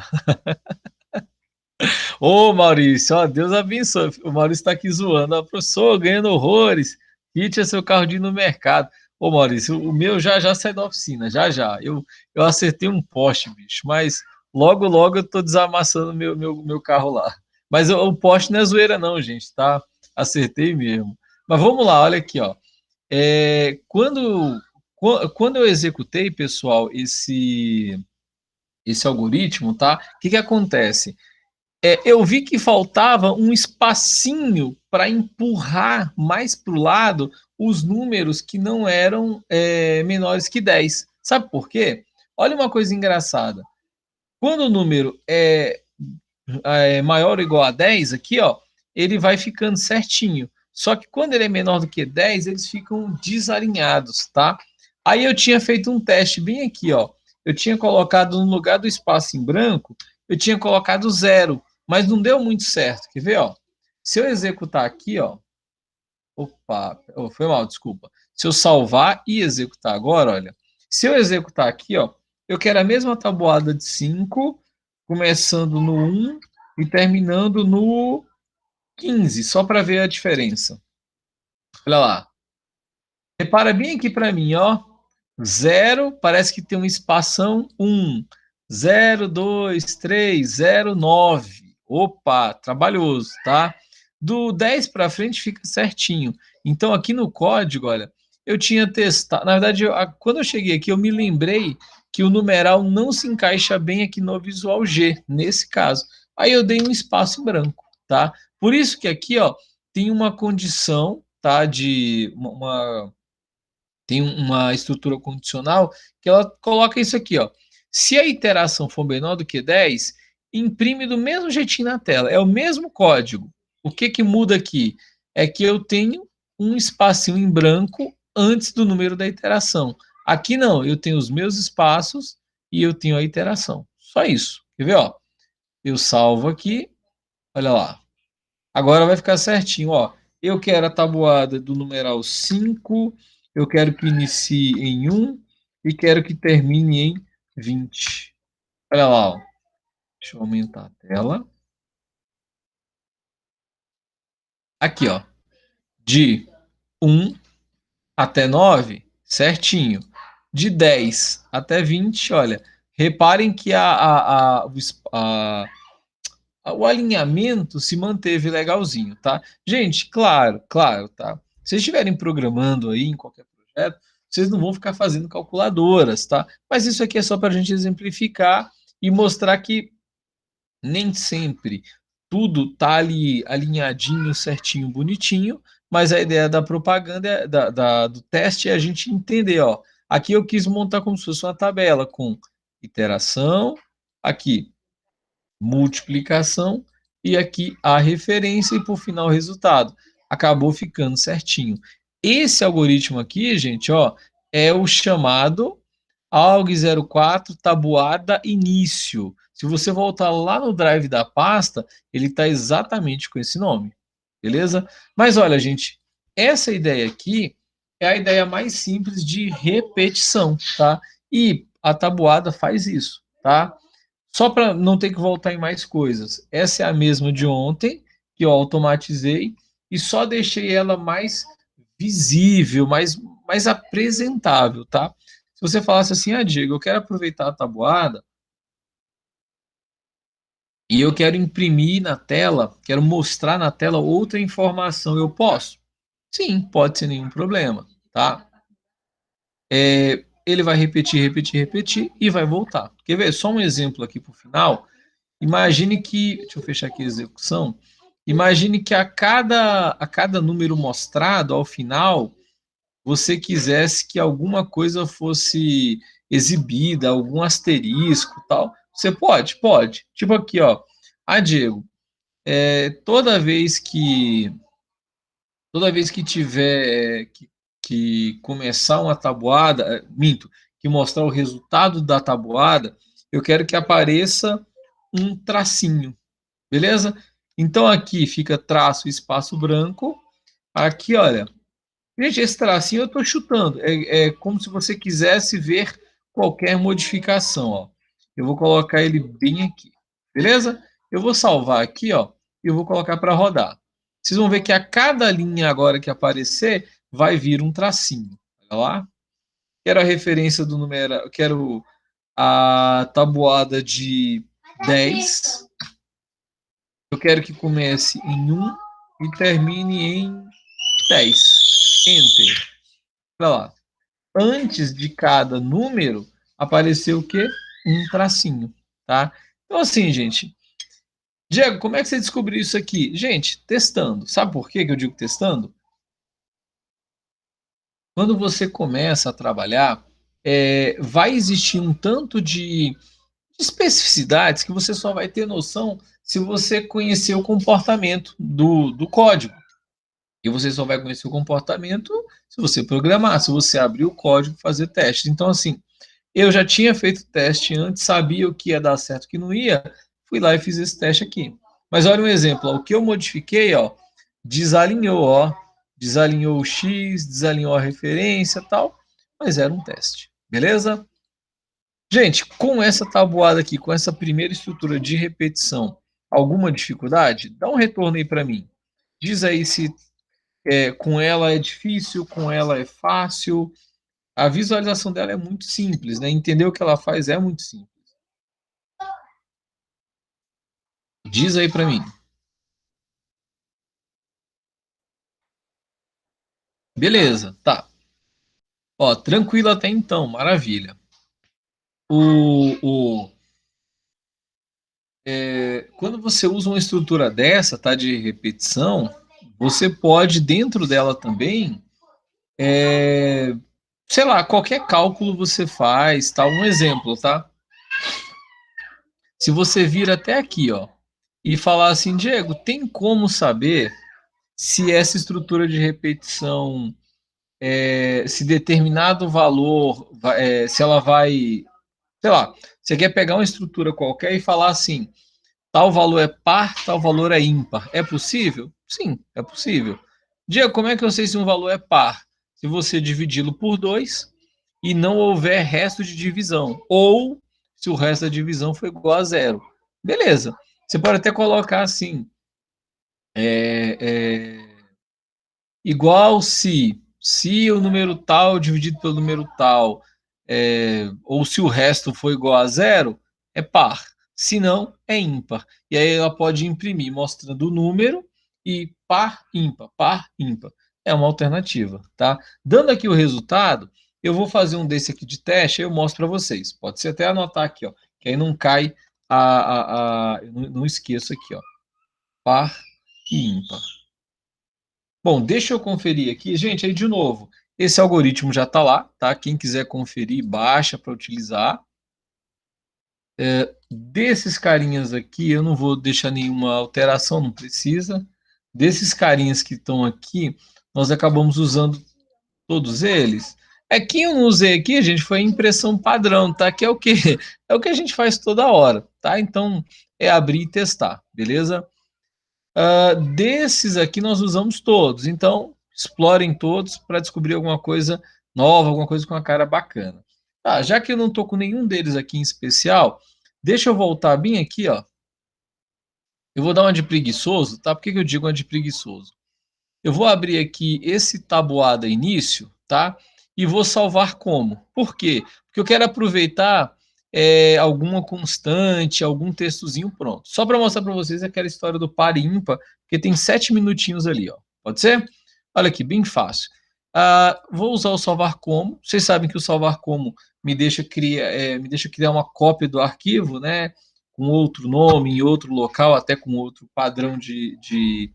Ô, Maurício, ó, Deus abençoe. O Maurício está aqui zoando. Ó, professor, ganhando horrores. Kit é seu carro de ir no mercado. Ô, Maurício, o meu já sai da oficina, já já. Eu acertei um poste, bicho, mas logo eu tô desamassando meu carro lá. Mas o poste não é zoeira, não, gente, tá? Acertei mesmo. Mas vamos lá, olha aqui, ó. Quando eu executei, pessoal, esse algoritmo, tá? O que acontece? Eu vi que faltava um espacinho para empurrar mais para o lado os números que não eram menores que 10. Sabe por quê? Olha uma coisa engraçada. Quando o número é maior ou igual a 10, aqui, ó, ele vai ficando certinho. Só que quando ele é menor do que 10, eles ficam desalinhados, tá? Aí eu tinha feito um teste bem aqui, ó. Eu tinha colocado no lugar do espaço em branco, eu tinha colocado 0, mas não deu muito certo. Quer ver, ó? Se eu executar aqui, ó. Opa, foi mal, desculpa. Se eu salvar e executar agora, olha. Se eu executar aqui, ó, eu quero a mesma tabuada de 5, começando no 1 e terminando no 15, só para ver a diferença. Olha lá. Repara bem aqui para mim, ó. 0, parece que tem um espação 1. 0, 2, 3, 0, 9. Opa, trabalhoso, tá? Do 10 para frente fica certinho. Então, aqui no código, olha, eu tinha testado. Na verdade, quando eu cheguei aqui, eu me lembrei que o numeral não se encaixa bem aqui no Visual G, nesse caso. Aí eu dei um espaço em branco, tá? Por isso que aqui, ó, tem uma condição, tá? De tem uma estrutura condicional que ela coloca isso aqui, ó. Se a iteração for menor do que 10, imprime do mesmo jeitinho na tela. É o mesmo código. O que muda aqui? É que eu tenho um espacinho em branco antes do número da iteração. Aqui não, eu tenho os meus espaços e eu tenho a iteração. Só isso. Quer ver, ó? Eu salvo aqui, olha lá. Agora vai ficar certinho, ó. Eu quero a tabuada do numeral 5, eu quero que inicie em 1 e quero que termine em 20. Olha lá, ó. Deixa eu aumentar a tela. Aqui, ó. De 1 até 9, certinho. De 10 até 20, olha. Reparem que o alinhamento se manteve legalzinho, tá? Gente, claro, tá? Se vocês estiverem programando aí em qualquer projeto, vocês não vão ficar fazendo calculadoras, tá? Mas isso aqui é só para a gente exemplificar e mostrar que nem sempre tudo tá ali alinhadinho, certinho, bonitinho, mas a ideia da propaganda, do teste é a gente entender, ó. Aqui eu quis montar como se fosse uma tabela com iteração, aqui multiplicação e aqui a referência e por final o resultado. Acabou ficando certinho. Esse algoritmo aqui, gente, ó, é o chamado ALG04 tabuada início. Se você voltar lá no drive da pasta, ele está exatamente com esse nome, beleza? Mas olha, gente, essa ideia aqui é a ideia mais simples de repetição, tá? E a tabuada faz isso, tá? Só para não ter que voltar em mais coisas. Essa é a mesma de ontem, que eu automatizei, e só deixei ela mais visível, mais apresentável, tá? Se você falasse assim, ah, Diego, eu quero aproveitar a tabuada e eu quero imprimir na tela, quero mostrar na tela outra informação, eu posso? Sim, pode sem nenhum problema, tá? Ele vai repetir, repetir, repetir e vai voltar. Quer ver? Só um exemplo aqui para o final. Imagine que, deixa eu fechar aqui a execução. Imagine que a cada número mostrado ao final, você quisesse que alguma coisa fosse exibida, algum asterisco, tal. Você pode, pode. Tipo aqui, ó. Ah, Diego, toda vez que tiver que começar uma tabuada, minto, que mostrar o resultado da tabuada, eu quero que apareça um tracinho, beleza? Então aqui fica traço, espaço branco. Aqui, olha, gente, esse tracinho eu estou chutando. É como se você quisesse ver qualquer modificação, ó. Eu vou colocar ele bem aqui, beleza? Eu vou salvar aqui, ó, e eu vou colocar para rodar. Vocês vão ver que a cada linha agora que aparecer, vai vir um tracinho. Olha lá. Quero a referência do número, quero a tabuada de 10. Eu quero que comece em 1 e termine em 10. Enter. Olha lá. Antes de cada número, apareceu o quê? Um tracinho, tá? Então, assim, gente. Diego, como é que você descobriu isso aqui? Gente, testando. Sabe por que eu digo testando? Quando você começa a trabalhar, vai existir um tanto de especificidades que você só vai ter noção se você conhecer o comportamento do código. E você só vai conhecer o comportamento se você programar, se você abrir o código e fazer testes. Então, assim, eu já tinha feito teste antes, sabia o que ia dar certo, o que não ia, fui lá e fiz esse teste aqui. Mas olha um exemplo, ó, o que eu modifiquei, ó, desalinhou o X, desalinhou a referência, tal, mas era um teste, beleza? Gente, com essa tabuada aqui, com essa primeira estrutura de repetição, alguma dificuldade? Dá um retorno aí para mim. Diz aí se com ela é difícil, com ela é fácil. A visualização dela é muito simples, né? Entender o que ela faz é muito simples. Diz aí para mim. Beleza, tá. Ó, tranquilo até então, maravilha. Quando você usa uma estrutura dessa, tá, de repetição, você pode, dentro dela também, sei lá, qualquer cálculo você faz, tá? Um exemplo, tá? Se você vir até aqui, ó, e falar assim, Diego, tem como saber se essa estrutura de repetição, se determinado valor, se ela vai, sei lá, você quer pegar uma estrutura qualquer e falar assim, tal valor é par, tal valor é ímpar. É possível? Sim, é possível. Diego, como é que eu sei se um valor é par? Se você dividi-lo por 2 e não houver resto de divisão, ou se o resto da divisão for igual a zero. Beleza. Você pode até colocar assim, é, é, igual se o número tal dividido pelo número tal, ou se o resto for igual a zero, é par. Se não, é ímpar. E aí ela pode imprimir mostrando o número e par, ímpar, par, ímpar. É uma alternativa, tá? Dando aqui o resultado, eu vou fazer um desse aqui de teste, aí eu mostro para vocês. Pode ser até anotar aqui, ó, que aí não cai eu não esqueço aqui, ó, par e ímpar. Bom, deixa eu conferir aqui. Gente, aí de novo, esse algoritmo já está lá, tá? Quem quiser conferir, baixa para utilizar. Desses carinhas aqui, eu não vou deixar nenhuma alteração, não precisa. Desses carinhas que estão aqui, nós acabamos usando todos eles. Que eu não usei aqui, gente, foi a impressão padrão, tá? Que é o quê? É o que a gente faz toda hora, tá? Então, é abrir e testar, beleza? Desses aqui nós usamos todos. Então, explorem todos para descobrir alguma coisa nova, alguma coisa com uma cara bacana. Tá, já que eu não estou com nenhum deles aqui em especial, deixa eu voltar bem aqui, ó. Eu vou dar uma de preguiçoso, tá? Por que eu digo uma de preguiçoso? Eu vou abrir aqui esse tabuada início, tá? E vou salvar como. Por quê? Porque eu quero aproveitar alguma constante, algum textozinho pronto. Só para mostrar para vocês aquela história do par e ímpar, porque tem 7 minutinhos ali, ó. Pode ser? Olha aqui, bem fácil. Vou usar o salvar como. Vocês sabem que o salvar como me deixa criar uma cópia do arquivo, né? Com outro nome, em outro local, até com outro padrão de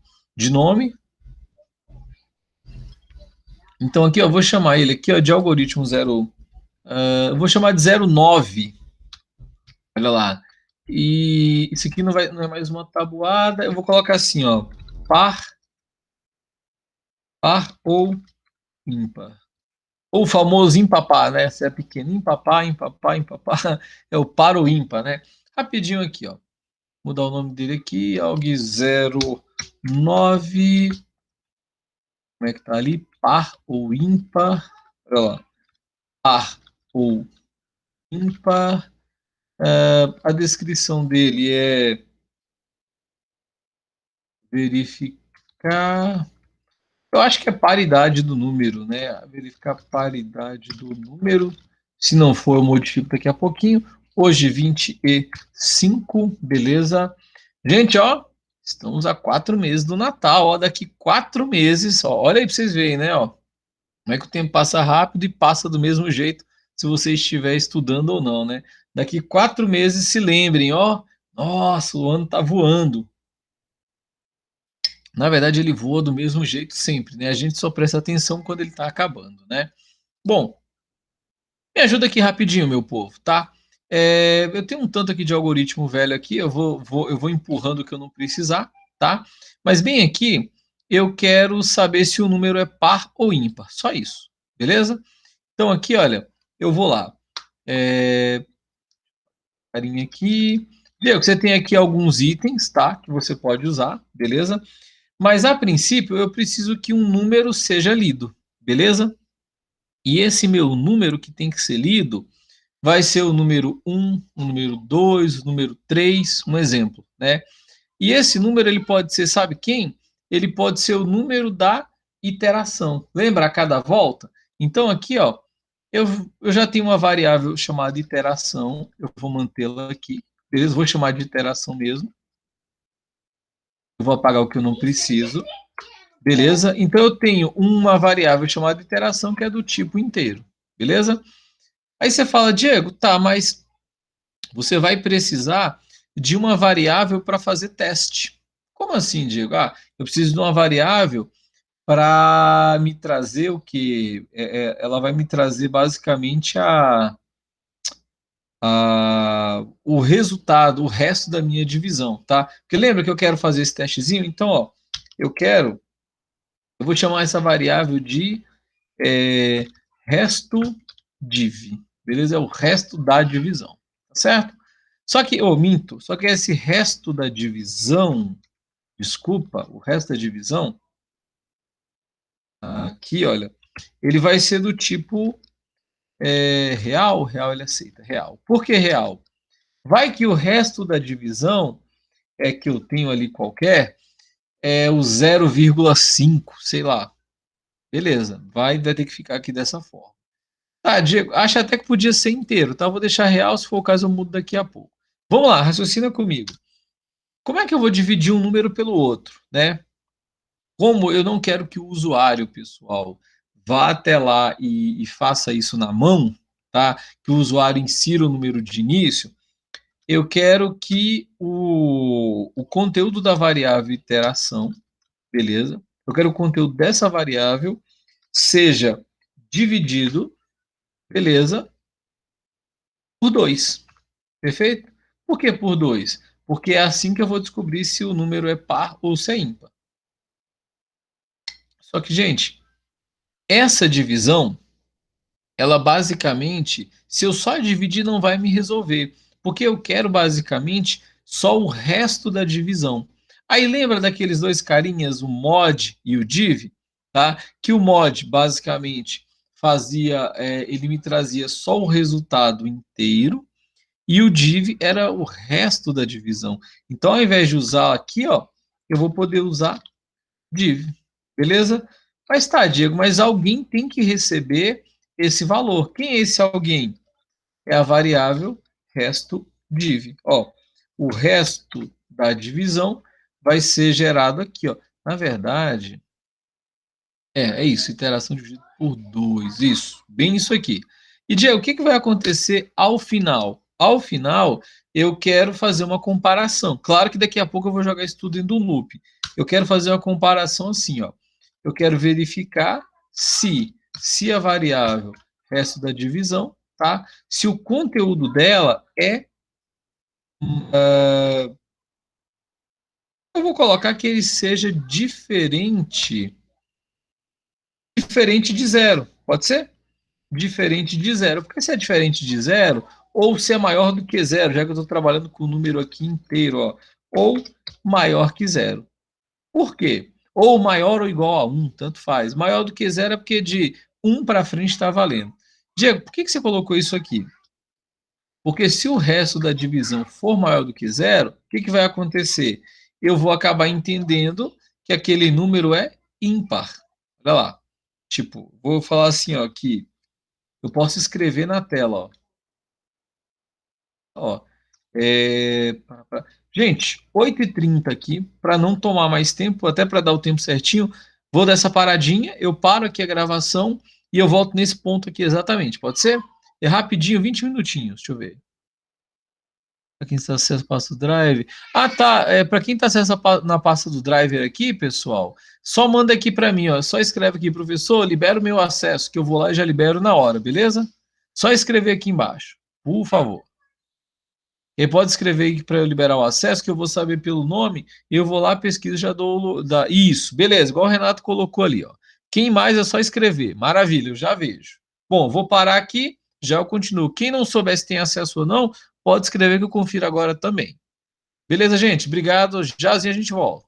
nome. Então aqui, ó, eu vou chamar ele aqui, ó, de algoritmo 0, eu vou chamar de 09. Olha lá. E isso aqui não é mais uma tabuada. Eu vou colocar assim, ó, par ou ímpar. Ou o famoso impapar, né? Se é pequeno, impapar, é o par ou ímpar, né? Rapidinho aqui, ó. Mudar o nome dele aqui, alg09. Como é que tá ali? Par ou ímpar. Olha lá. Par ou ímpar. A descrição dele é verificar. Eu acho que é paridade do número, né? Verificar a paridade do número. Se não for, eu modifico daqui a pouquinho. Hoje, 25, beleza? Gente, ó, estamos a 4 meses do Natal, ó. Daqui 4 meses, ó, olha aí para vocês verem, né? Ó, como é que o tempo passa rápido e passa do mesmo jeito se você estiver estudando ou não, né? Daqui 4 meses, se lembrem, ó, nossa, o ano tá voando. Na verdade, ele voa do mesmo jeito sempre, né? A gente só presta atenção quando ele está acabando, né? Bom, me ajuda aqui rapidinho, meu povo, tá? Eu tenho um tanto aqui de algoritmo velho aqui, eu vou empurrando o que eu não precisar, tá? Mas bem aqui, eu quero saber se o número é par ou ímpar, só isso, beleza? Então aqui, olha, eu vou lá. Carinha aqui. Diego, você tem aqui alguns itens, tá? Que você pode usar, beleza? Mas a princípio eu preciso que um número seja lido, beleza? E esse meu número que tem que ser lido vai ser o número 1, o número 2, o número 3, um exemplo, né? E esse número ele pode ser, sabe quem? Ele pode ser o número da iteração. Lembra a cada volta? Então aqui, ó, eu, eu já tenho uma variável chamada iteração, eu vou mantê-la aqui, beleza? Vou chamar de iteração mesmo. Eu vou apagar o que eu não preciso. Beleza? Então eu tenho uma variável chamada iteração que é do tipo inteiro. Beleza? Aí você fala, Diego, tá, mas você vai precisar de uma variável para fazer teste. Como assim, Diego? Eu preciso de uma variável para me trazer o que? Ela vai me trazer basicamente o resultado, o resto da minha divisão, tá? Porque lembra que eu quero fazer esse testezinho? Então, ó, eu vou chamar essa variável de resto div, beleza? É o resto da divisão, tá certo? Só que, minto, só que esse resto da divisão, desculpa, o resto da divisão, aqui, olha, ele vai ser do tipo real ele aceita, real. Por que real? Vai que o resto da divisão que eu tenho ali qualquer, é o 0,5, sei lá. Beleza, vai ter que ficar aqui dessa forma. Tá, Diego, acho até que podia ser inteiro, tá? Vou deixar real, se for o caso eu mudo daqui a pouco. Vamos lá, raciocina comigo. Como é que eu vou dividir um número pelo outro, né? Como eu não quero que o usuário, pessoal, vá até lá e faça isso na mão, tá? Que o usuário insira o número de início, eu quero que o conteúdo da variável iteração, beleza? Eu quero que o conteúdo dessa variável seja dividido, beleza, por 2. Perfeito? Por que por 2? Porque é assim que eu vou descobrir se o número é par ou se é ímpar. Só que, gente, essa divisão, ela basicamente, se eu só dividir, não vai me resolver. Porque eu quero basicamente só o resto da divisão. Aí lembra daqueles dois carinhas, o mod e o div? tá? Que o mod, basicamente, fazia, ele me trazia só o resultado inteiro, e o div era o resto da divisão. Então, ao invés de usar aqui, ó, eu vou poder usar div, beleza? Mas tá, Diego, mas alguém tem que receber esse valor. Quem é esse alguém? É a variável resto div. Ó, o resto da divisão vai ser gerado aqui, ó. Na verdade, é isso, interação dividida por 2, isso, bem isso aqui. E, Diego, o que vai acontecer ao final? Ao final, eu quero fazer uma comparação. Claro que daqui a pouco eu vou jogar isso tudo dentro do loop. Eu quero fazer uma comparação assim, ó. Eu quero verificar se a variável resto da divisão, tá? Se o conteúdo dela é... eu vou colocar que ele seja diferente de zero, pode ser? Diferente de zero. Porque se é diferente de zero, ou se é maior do que zero, já que eu estou trabalhando com o número aqui inteiro, ó, ou maior que zero. Por quê? Ou maior ou igual a 1, tanto faz. Maior do que zero é porque de 1 para frente está valendo. Diego, por que você colocou isso aqui? Porque se o resto da divisão for maior do que zero, o que vai acontecer? Eu vou acabar entendendo que aquele número é ímpar. Olha lá. Tipo, vou falar assim, ó, que eu posso escrever na tela, ó. Ó, gente, 8h30 aqui, para não tomar mais tempo, até para dar o tempo certinho, vou dar essa paradinha, eu paro aqui a gravação e eu volto nesse ponto aqui exatamente, pode ser? É rapidinho, 20 minutinhos, deixa eu ver. Para quem está acesso à pasta do Drive. Ah, tá. Para quem está acesso na pasta do Driver aqui, pessoal, só manda aqui para mim, ó. Só escreve aqui, professor, libera o meu acesso, que eu vou lá e já libero na hora, beleza? Só escrever aqui embaixo, por favor. Ele pode escrever aqui para eu liberar o acesso, que eu vou saber pelo nome, e eu vou lá, pesquiso e já dou... Isso, beleza, igual o Renato colocou ali, ó. Quem mais é só escrever. Maravilha, eu já vejo. Bom, vou parar aqui, já eu continuo. Quem não souber se tem acesso ou não, pode escrever que eu confiro agora também. Beleza, gente? Obrigado. Jazinho a gente volta.